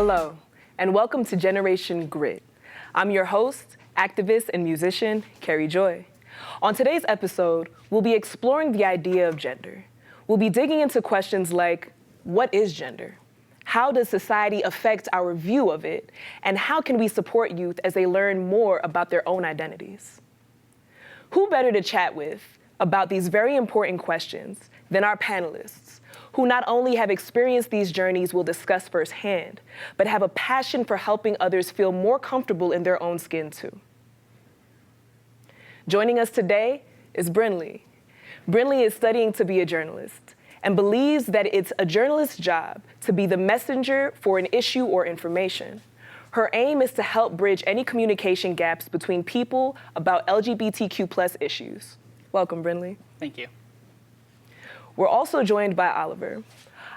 Hello, and welcome to Generation Grit. I'm your host, activist, and musician, Kerrie Joy. On today's episode, we'll be exploring the idea of gender. We'll be digging into questions like, what is gender? How does society affect our view of it? And how can we support youth as they learn more about their own identities? Who better to chat with about these very important questions than our panelists, who not only have experienced these journeys we'll discuss firsthand, but have a passion for helping others feel more comfortable in their own skin too. Joining us today is Brinley. Brinley is studying to be a journalist and believes that it's a journalist's job to be the messenger for an issue or information. Her aim is to help bridge any communication gaps between people about LGBTQ+ issues. Welcome, Brinley. Thank you. We're also joined by Oliver.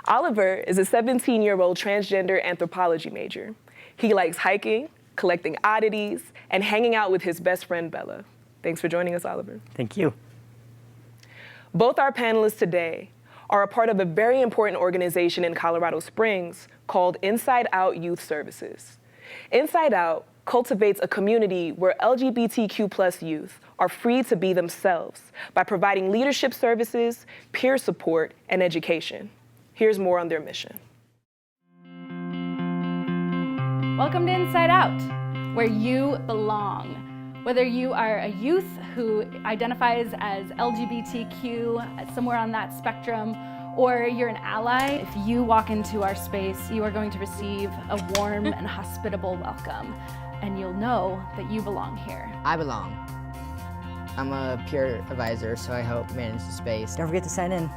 Oliver is a 17-year-old transgender anthropology major. He likes hiking, collecting oddities, and hanging out with his best friend, Bella. Thanks for joining us, Oliver. Thank you. Both our panelists today are a part of a very important organization in Colorado Springs called Inside Out Youth Services. Inside Out cultivates a community where LGBTQ+ youth are free to be themselves by providing leadership services, peer support, and education. Here's more on their mission. Welcome to Inside Out, where you belong. Whether you are a youth who identifies as LGBTQ, somewhere on that spectrum, or you're an ally, if you walk into our space, you are going to receive a warm and hospitable welcome, and you'll know that you belong here. I belong. I'm a peer advisor, so I help manage the space. Don't forget to sign in.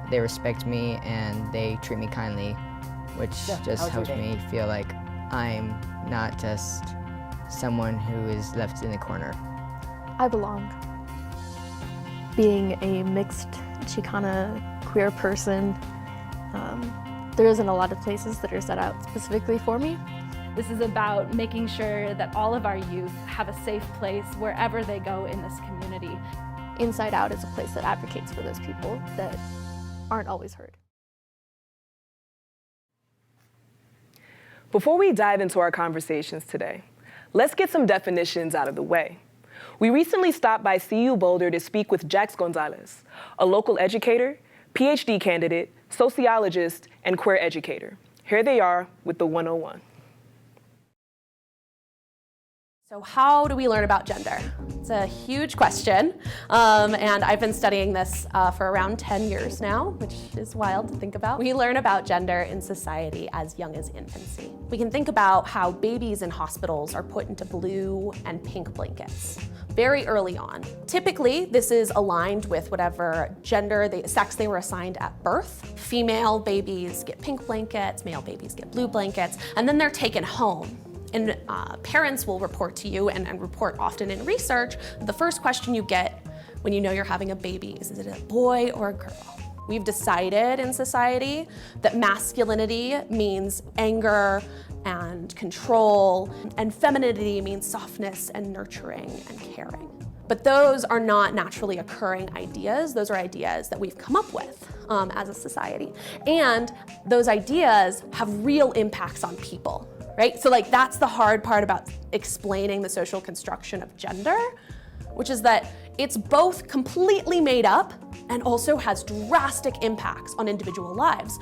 They respect me and they treat me kindly, which just helps me feel like I'm not just someone who is left in the corner. I belong. Being a mixed Chicana queer person, there isn't a lot of places that are set out specifically for me. This is about making sure that all of our youth have a safe place wherever they go in this community. Inside Out is a place that advocates for those people that aren't always heard. Before we dive into our conversations today, let's get some definitions out of the way. We recently stopped by CU Boulder to speak with Jax Gonzalez, a local educator, PhD candidate, sociologist, and queer educator. Here they are with the 101. So how do we learn about gender? It's a huge question, and I've been studying this for around 10 years now, which is wild to think about. We learn about gender in society as young as infancy. We can think about how babies in hospitals are put into blue and pink blankets very early on. Typically, this is aligned with whatever gender, sex they were assigned at birth. Female babies get pink blankets, male babies get blue blankets, and then they're taken home. And parents will report to you and report often in research, the first question you get when you know you're having a baby is it a boy or a girl? We've decided in society that masculinity means anger and control, and femininity means softness and nurturing and caring. But those are not naturally occurring ideas. Those are ideas that we've come up with as a society. And those ideas have real impacts on people. Right? So that's the hard part about explaining the social construction of gender, which is that it's both completely made up and also has drastic impacts on individual lives.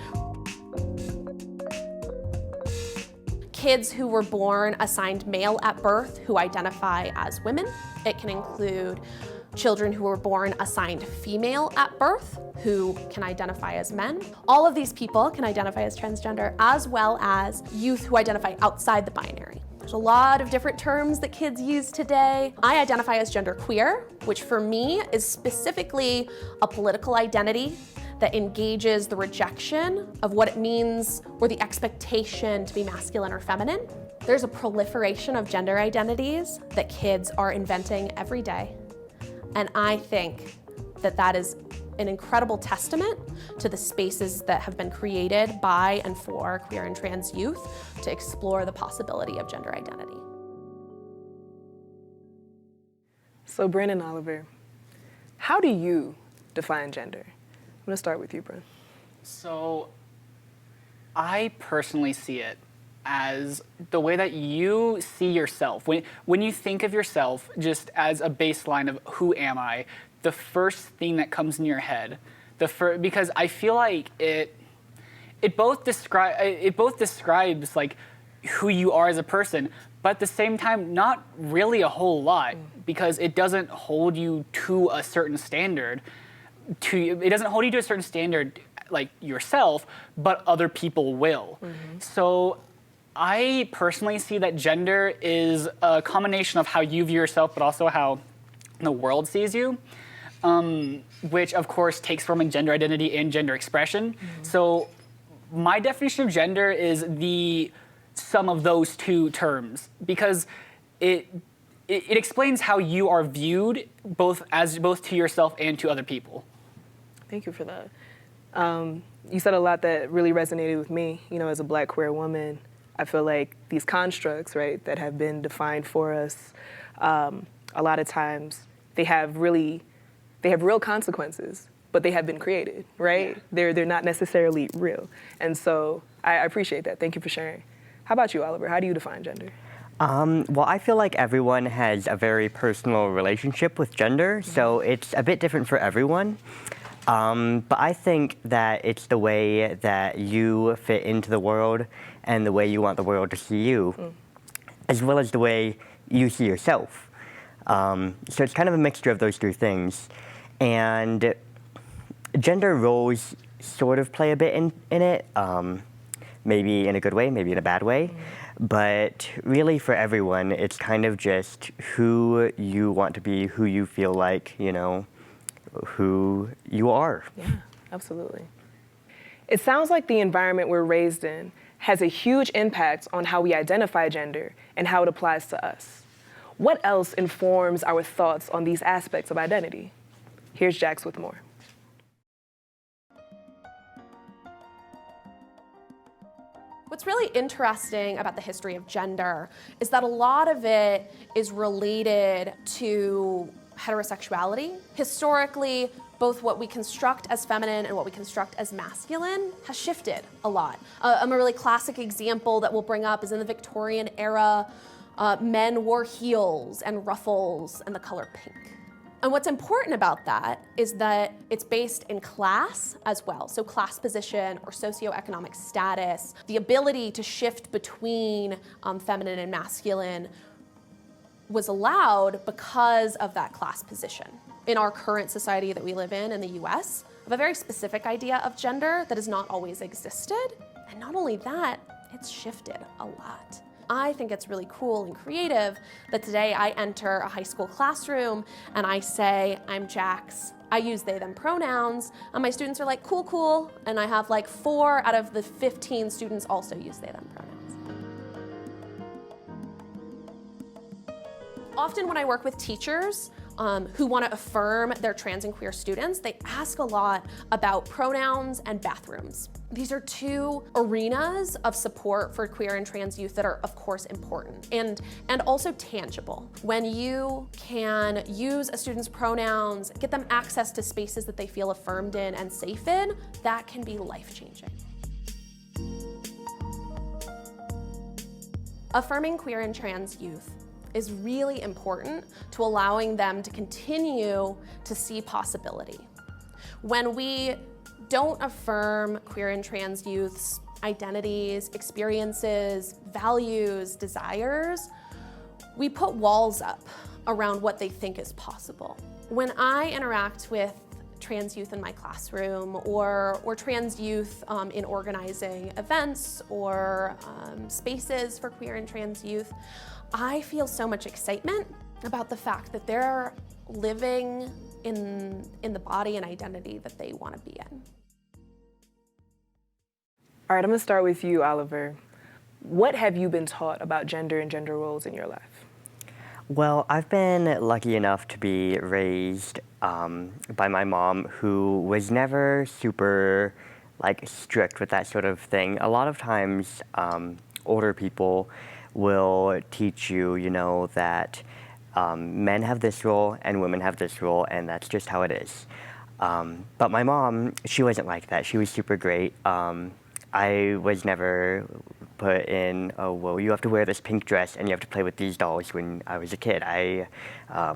Kids who were born assigned male at birth who identify as women. It can include children who were born assigned female at birth who can identify as men. All of these people can identify as transgender, as well as youth who identify outside the binary. There's a lot of different terms that kids use today. I identify as genderqueer, which for me is specifically a political identity that engages the rejection of what it means or the expectation to be masculine or feminine. There's a proliferation of gender identities that kids are inventing every day. And I think that that is an incredible testament to the spaces that have been created by and for queer and trans youth to explore the possibility of gender identity. So Bryn and Oliver, how do you define gender? I'm gonna start with you, Bryn. So I personally see it as the way that you see yourself. When you think of yourself just as a baseline of who am I, the first thing that comes in your head, because I feel like it both describes like who you are as a person, but at the same time, not really a whole lot, because it doesn't hold you to a certain standard. It doesn't hold you to a certain standard like yourself, but other people will. So I personally see that gender is a combination of how you view yourself, but also how the world sees you, which of course takes form in gender identity and gender expression. So my definition of gender is the sum of those two terms, because it explains how you are viewed both to yourself and to other people. Thank you for that. You said a lot that really resonated with me. You know, as a Black queer woman, I feel like these constructs, right, that have been defined for us, a lot of times they have real consequences, but they have been created, right? Yeah. They're not necessarily real. And so I appreciate that. Thank you for sharing. How about you, Oliver? How do you define gender? Well, I feel like everyone has a very personal relationship with gender, so it's a bit different for everyone. But I think that it's the way that you fit into the world and the way you want the world to see you, as well as the way you see yourself. So it's kind of a mixture of those two things. And gender roles sort of play a bit in it, maybe in a good way, maybe in a bad way. But really for everyone, it's kind of just who you want to be, who you feel like, you know, who you are. Yeah, absolutely. It sounds like the environment we're raised in has a huge impact on how we identify gender and how it applies to us. What else informs our thoughts on these aspects of identity? Here's Jax with more. What's really interesting about the history of gender is that a lot of it is related to heterosexuality. Historically, both what we construct as feminine and what we construct as masculine has shifted a lot. A really classic example that we'll bring up is in the Victorian era, men wore heels and ruffles and the color pink. And what's important about that is that it's based in class as well. So class position or socioeconomic status, the ability to shift between feminine and masculine was allowed because of that class position. In our current society that we live in the US, we have a very specific idea of gender that has not always existed. And not only that, it's shifted a lot. I think it's really cool and creative that today I enter a high school classroom and I say, I'm Jax. I use they, them pronouns, and my students are like, cool, cool. And I have like 4 out of the 15 students also use they, them pronouns. Often when I work with teachers who want to affirm their trans and queer students, they ask a lot about pronouns and bathrooms. These are 2 arenas of support for queer and trans youth that are, of course, important and also tangible. When you can use a student's pronouns, get them access to spaces that they feel affirmed in and safe in, that can be life-changing. Affirming queer and trans youth is really important to allowing them to continue to see possibility. When we don't affirm queer and trans youth's identities, experiences, values, desires, we put walls up around what they think is possible. When I interact with trans youth in my classroom or trans youth in organizing events or spaces for queer and trans youth, I feel so much excitement about the fact that they're living in the body and identity that they want to be in. All right, I'm gonna start with you, Oliver. What have you been taught about gender and gender roles in your life? Well, I've been lucky enough to be raised by my mom, who was never super strict with that sort of thing. A lot of times, older people will teach you, that men have this role and women have this role, and that's just how it is. But my mom, she wasn't like that. She was super great. I was never put in, oh, well, you have to wear this pink dress and you have to play with these dolls. When I was a kid, I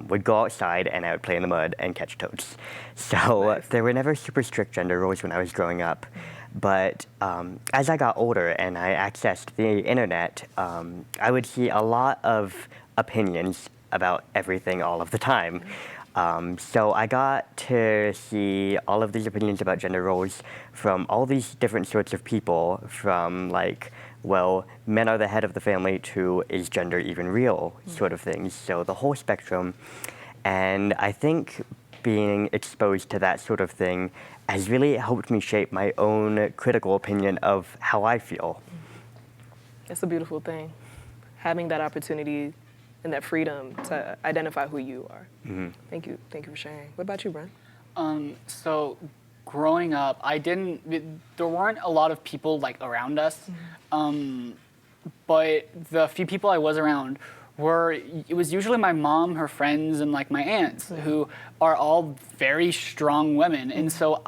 would go outside and I would play in the mud and catch toads. So there were never super strict gender roles when I was growing up. But as I got older and I accessed the internet, I would see a lot of opinions about everything all of the time. So I got to see all of these opinions about gender roles from all these different sorts of people, from like, well, men are the head of the family to is gender even real sort of things. So the whole spectrum. And I think being exposed to that sort of thing has really helped me shape my own critical opinion of how I feel. It's a beautiful thing, having that opportunity and that freedom to identify who you are. Thank you for sharing. What about you, Brian? So growing up, there weren't a lot of people like around us, but the few people I was around it was usually my mom, her friends, and like my aunts, who are all very strong women. And so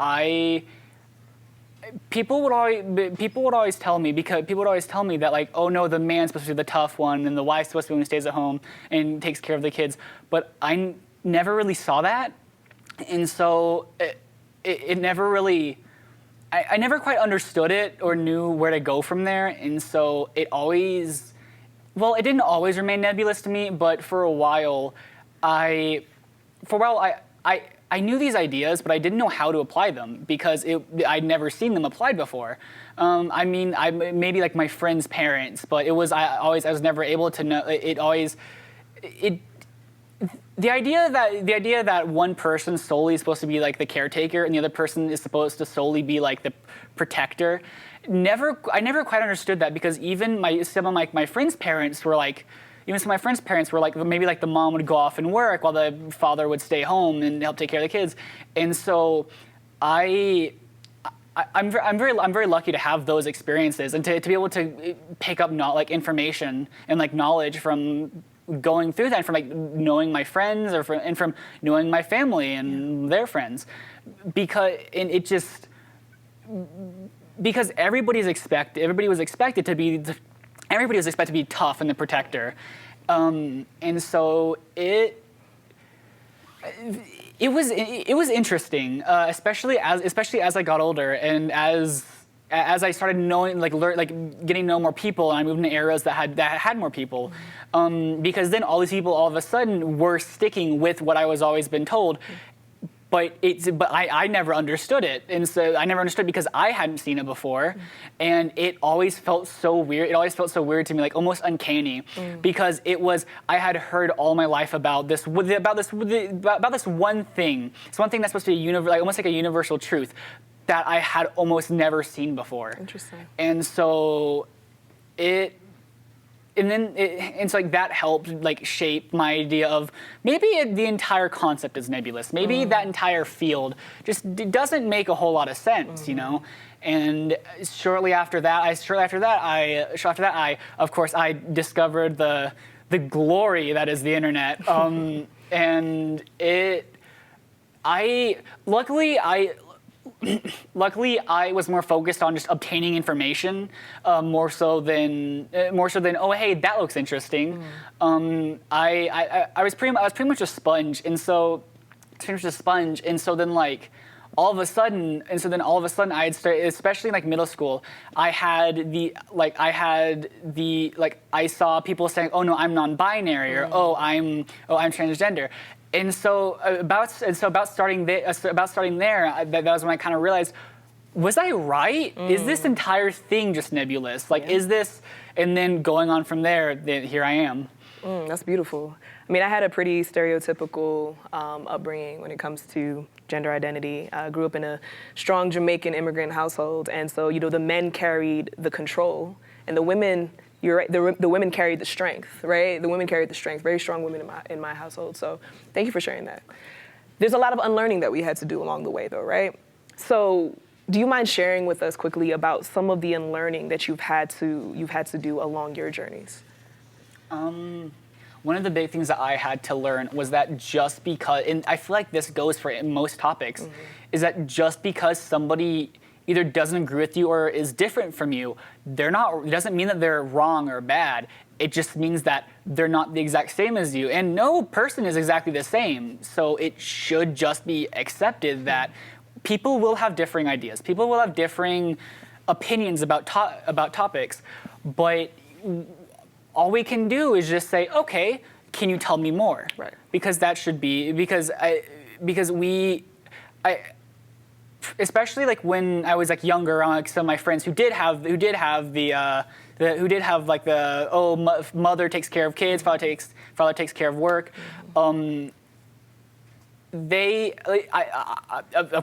people would always tell me that like, oh no, the man's supposed to be the tough one and the wife's supposed to be the one who stays at home and takes care of the kids. But I never really saw that. And so it never really, I never quite understood it or knew where to go from there. And so it didn't always remain nebulous to me, but for a while I knew these ideas, but I didn't know how to apply them because I'd never seen them applied before. Maybe like my friends' parents, but I was never able to know. The idea that one person solely is supposed to be like the caretaker and the other person is supposed to solely be like the protector. I never quite understood that, because even some of my friends' parents were like, maybe like the mom would go off and work while the father would stay home and help take care of the kids. And so I'm very lucky to have those experiences and to be able to pick up information and like knowledge from going through that, and from like knowing my friends and from knowing my family and their friends, because everybody was expected to be tough and the protector, and so it was interesting, especially as I got older and as I started knowing, getting to know more people, and I moved into areas that had more people, because then all these people all of a sudden were sticking with what I was always been told. But I never understood it, and so I never understood because I hadn't seen it before, and it always felt so weird. It always felt so weird to me, like almost uncanny, because I had heard all my life about this one thing. It's one thing that's supposed to be almost like a universal truth that I had almost never seen before. Interesting. And so that helped like shape my idea of maybe the entire concept is nebulous. Maybe that entire field just doesn't make a whole lot of sense, you know. And shortly after that, I of course I discovered the glory that is the internet, and luckily, I was more focused on just obtaining information, more so than oh hey, that looks interesting. I was pretty much a sponge, and so then like all of a sudden I had started, especially in like middle school, I saw people saying, oh no, I'm non-binary, or oh I'm transgender. And so about starting there, that was when I kind of realized, was I right? Is this entire thing just nebulous? Like, is this? And then going on from there, here I am. That's beautiful. I mean, I had a pretty stereotypical upbringing when it comes to gender identity. I grew up in a strong Jamaican immigrant household, and so the men carried the control, and the women. You're right. The women carried the strength, right? The women carried the strength. Very strong women in my household. So thank you for sharing that. There's a lot of unlearning that we had to do along the way, though, right? So do you mind sharing with us quickly about some of the unlearning that you've had to do along your journeys? One of the big things that I had to learn was that just because, and I feel like this goes for most topics, is that just because somebody either doesn't agree with you or is different from you, it doesn't mean that they're wrong or bad. It just means that they're not the exact same as you. And no person is exactly the same. So it should just be accepted that people will have differing ideas. People will have differing opinions about topics. But all we can do is just say, okay, can you tell me more? Right. Because that should be, especially like when I was like younger, around like some of my friends who did have mother takes care of kids, father takes care of work. Of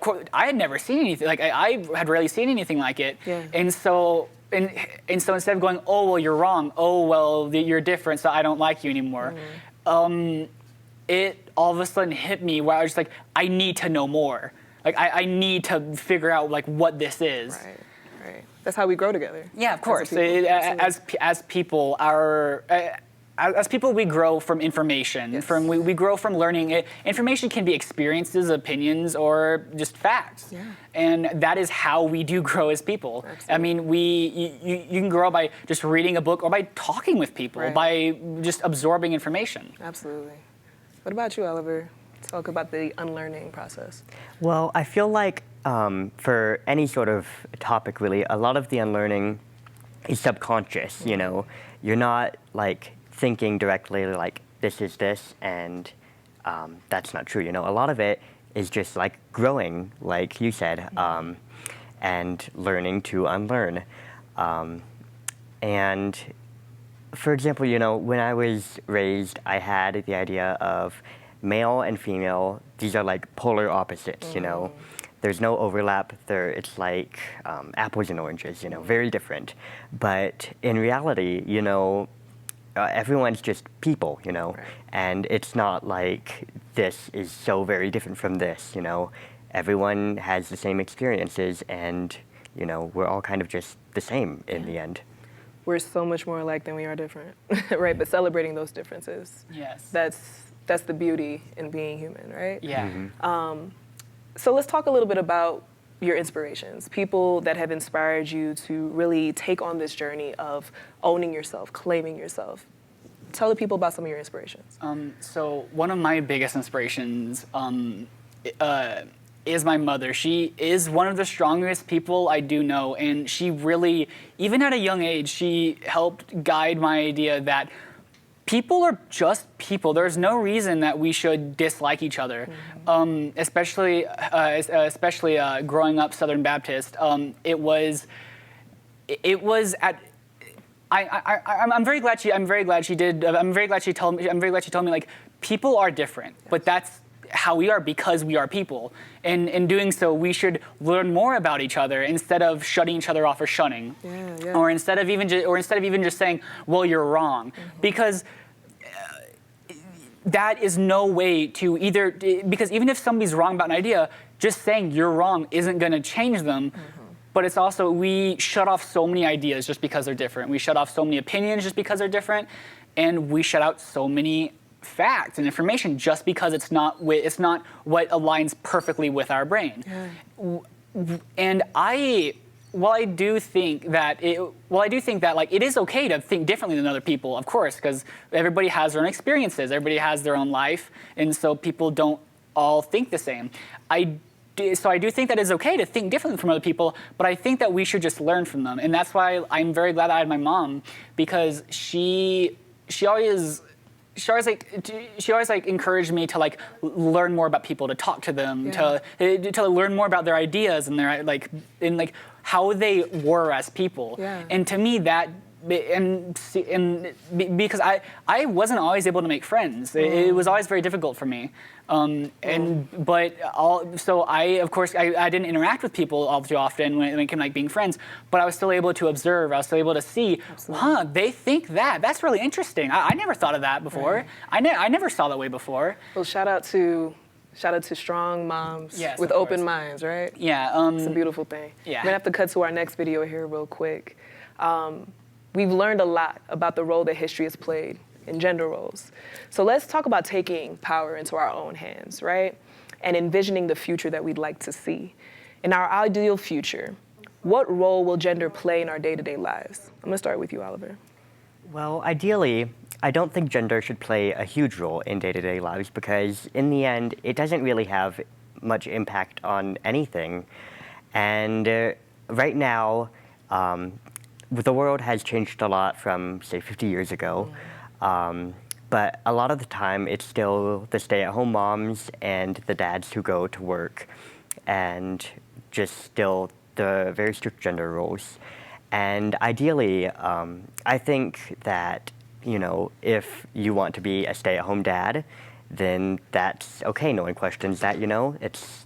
course, I had never seen anything like I had rarely seen anything like it, and so instead of going, oh well, you're wrong, oh well, you're different, so I don't like you anymore. It all of a sudden hit me where I was just like, I need to know more. Like I need to figure out like what this is. Right. That's how we grow together. Yeah, of course. As people, as people, we grow from information. Yes. We grow from learning. Information can be experiences, opinions, or just facts. Yeah. And that is how we do grow as people. Absolutely. I mean, you can grow by just reading a book or by talking with people, by just absorbing information. Absolutely. What about you, Oliver? Talk about the unlearning process. Well, I feel like for any sort of topic, really, a lot of the unlearning is subconscious, you know. You're not, like, thinking directly, like, this is this, and that's not true, you know. A lot of it is just, like, growing, like you said, and learning to unlearn. And, for example, you know, when I was raised, I had the idea of male and female, these are like polar opposites, you know. There's no overlap. It's like apples and oranges, you know, very different. But in reality, you know, everyone's just people, you know. Right. And it's not like this is so very different from this, you know. Everyone has the same experiences and, you know, we're all kind of just the same in the end. We're so much more alike than we are different, right? But celebrating those differences. Yes. That's the beauty in being human, right? Yeah. So let's talk a little bit about your inspirations, people that have inspired you to really take on this journey of owning yourself, claiming yourself. Tell the people about some of your inspirations. So one of my biggest inspirations is my mother. She is one of the strongest people I do know, and she really, even at a young age, she helped guide my idea that people are just people. There's no reason that we should dislike each other, especially growing up Southern Baptist. I'm very glad she told me like people are different, but that's how we are because we are people. And in doing so, we should learn more about each other instead of shutting each other off or shunning, or instead of even just saying, "Well, you're wrong," because that is no way to either. Because even if somebody's wrong about an idea, just saying you're wrong isn't going to change them. But it's also we shut off so many ideas just because they're different. We shut off so many opinions just because they're different, and we shut out so many facts and information just because it's not what aligns perfectly with our brain. And while I do think that like it is okay to think differently than other people, of course, because everybody has their own experiences, everybody has their own life, and so people don't all think the same. So I do think that it's okay to think differently from other people, but I think that we should just learn from them, and that's why I'm very glad I had my mom, because she always encouraged me to like learn more about people, to talk to them, to learn more about their ideas and their like how they were as people. And to me that because I wasn't always able to make friends. It was always very difficult for me. So I didn't interact with people all too often when it came to like being friends, but I was still able to observe. I was still able to see, they think that. That's really interesting. I never thought of that before. I never saw that way before. Well, shout out to strong moms with open minds, right? Yeah. It's a beautiful thing. Yeah. We're gonna have to cut to our next video here real quick. We've learned a lot about the role that history has played in gender roles. So let's talk about taking power into our own hands, right? And envisioning the future that we'd like to see. In our ideal future, what role will gender play in our day-to-day lives? I'm gonna start with you, Oliver. Well, ideally, I don't think gender should play a huge role in day-to-day lives because in the end, it doesn't really have much impact on anything. And right now, the world has changed a lot from, say, 50 years ago. But a lot of the time, it's still the stay-at-home moms and the dads who go to work, and just still the very strict gender roles. And ideally, I think that, you know, if you want to be a stay-at-home dad, then that's okay. No one questions that, you know. It's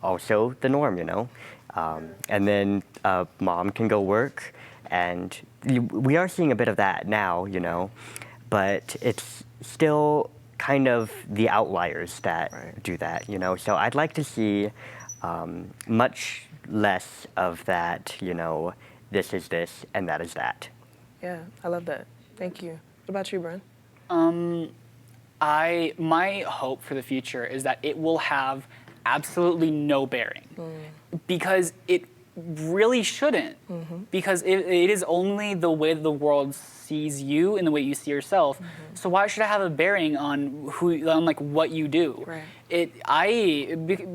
also the norm, you know. And then mom can go work, and we are seeing a bit of that now, you know. But it's still kind of the outliers that do that, you know. So I'd like to see much less of that, you know, this is this and that is that. Yeah, I love that. Thank you. What about you, Bryn? My hope for the future is that it will have absolutely no bearing, because it really shouldn't, because it is only the way the world sees you and the way you see yourself. So why should it have a bearing on what you do?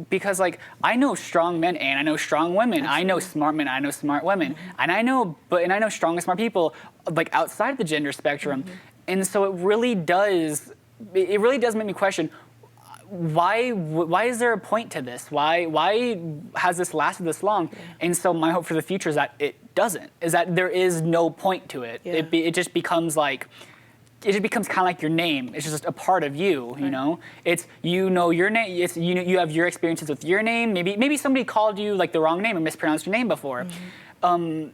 Because like I know strong men and I know strong women. Absolutely. I know smart men. I know smart women, and I know strong and smart people like outside the gender spectrum. And so it really does make me question, why is there a point to this? Why has this lasted this long? And so my hope for the future is that it doesn't. Is that there is no point to it. It just becomes kind of like your name. It's just a part of you. You know. It's your name. It's you have your experiences with your name. Maybe somebody called you like the wrong name or mispronounced your name before. And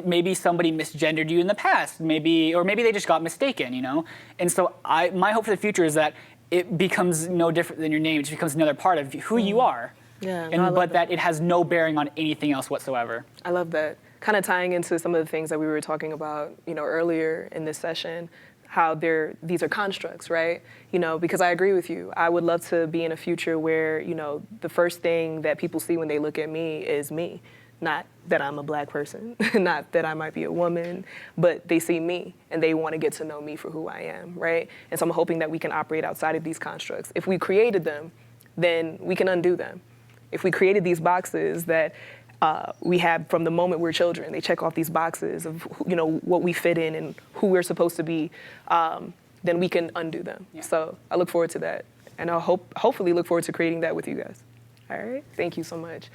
maybe somebody misgendered you in the past. Maybe they just got mistaken. You know. And so my hope for the future is that it becomes no different than your name. It just becomes another part of who you are. Yeah, but that it has no bearing on anything else whatsoever. I love that. Kind of tying into some of the things that we were talking about, you know, earlier in this session, how these are constructs, right? You know, because I agree with you. I would love to be in a future where, you know, the first thing that people see when they look at me is me. Not that I'm a black person, not that I might be a woman, but they see me and they want to get to know me for who I am, right? And so I'm hoping that we can operate outside of these constructs. If we created them, then we can undo them. If we created these boxes that we have from the moment we're children, they check off these boxes of, you know, what we fit in and who we're supposed to be, then we can undo them. Yeah. So I look forward to that. And I'll hopefully look forward to creating that with you guys. All right, thank you so much.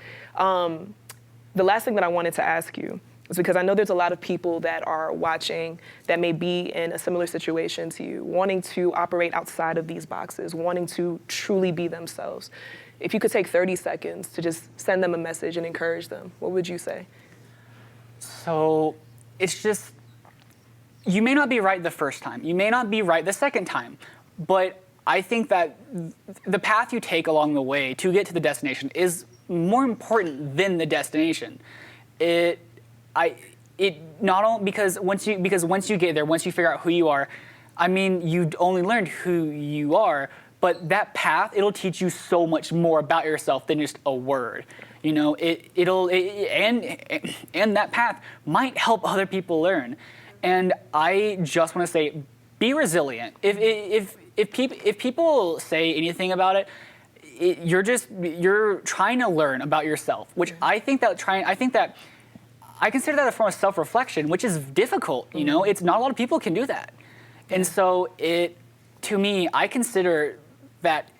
The last thing that I wanted to ask you is because I know there's a lot of people that are watching that may be in a similar situation to you, wanting to operate outside of these boxes, wanting to truly be themselves. If you could take 30 seconds to just send them a message and encourage them, what would you say? So it's just, you may not be right the first time. You may not be right the second time, but I think that the path you take along the way to get to the destination is more important than the destination. Not only because once you get there, once you figure out who you are, I mean, you only learned who you are, but that path, it'll teach you so much more about yourself than just a word. You know, and that path might help other people learn. And I just want to say, be resilient. If people say anything about it, you're trying to learn about yourself, which I consider that a form of self-reflection, which is difficult. You know, it's not a lot of people can do that, and so to me, I consider that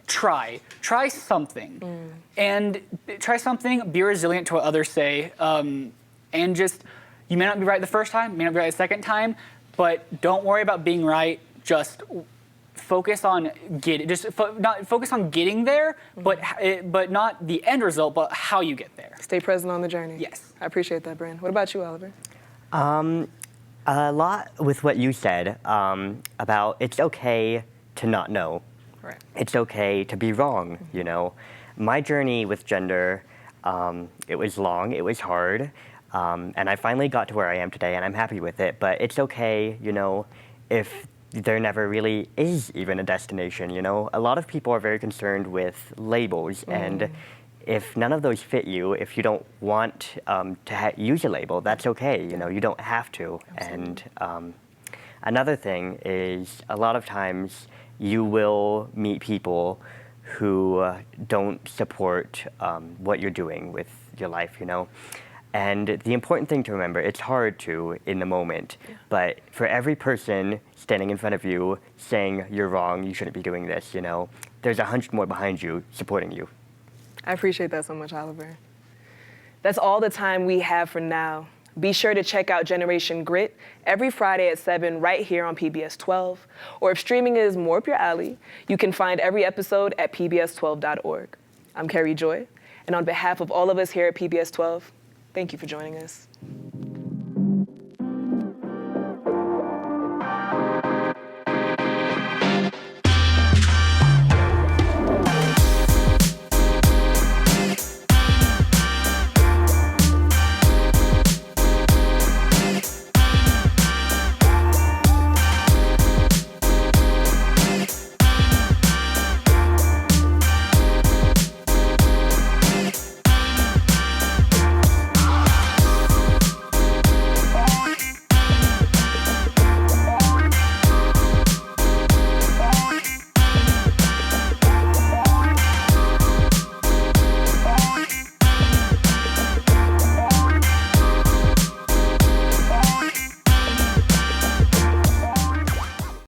try something, and try something. Be resilient to what others say, and just you may not be right the first time, may not be right the second time, but don't worry about being right. Just focus on getting there, but not the end result, but how you get there. Stay present on the journey. Yes. I appreciate that, Bryn. What about you, Oliver? A lot with what you said about it's okay to not know. Right. It's okay to be wrong, you know. My journey with gender, it was long, it was hard, and I finally got to where I am today, and I'm happy with it, but it's okay, you know, if there never really is even a destination, you know? A lot of people are very concerned with labels, and if none of those fit you, if you don't want to use a label, that's okay. You know, you don't have to. Absolutely. And another thing is a lot of times you will meet people who don't support what you're doing with your life, you know. And the important thing to remember, it's hard to in the moment, but for every person standing in front of you saying you're wrong, you shouldn't be doing this, you know, there's 100 more behind you supporting you. I appreciate that so much, Oliver. That's all the time we have for now. Be sure to check out Generation Grit every Friday at 7 right here on PBS 12. Or if streaming is more up your alley, you can find every episode at pbs12.org. I'm Kerrie Joy, and on behalf of all of us here at PBS 12, thank you for joining us.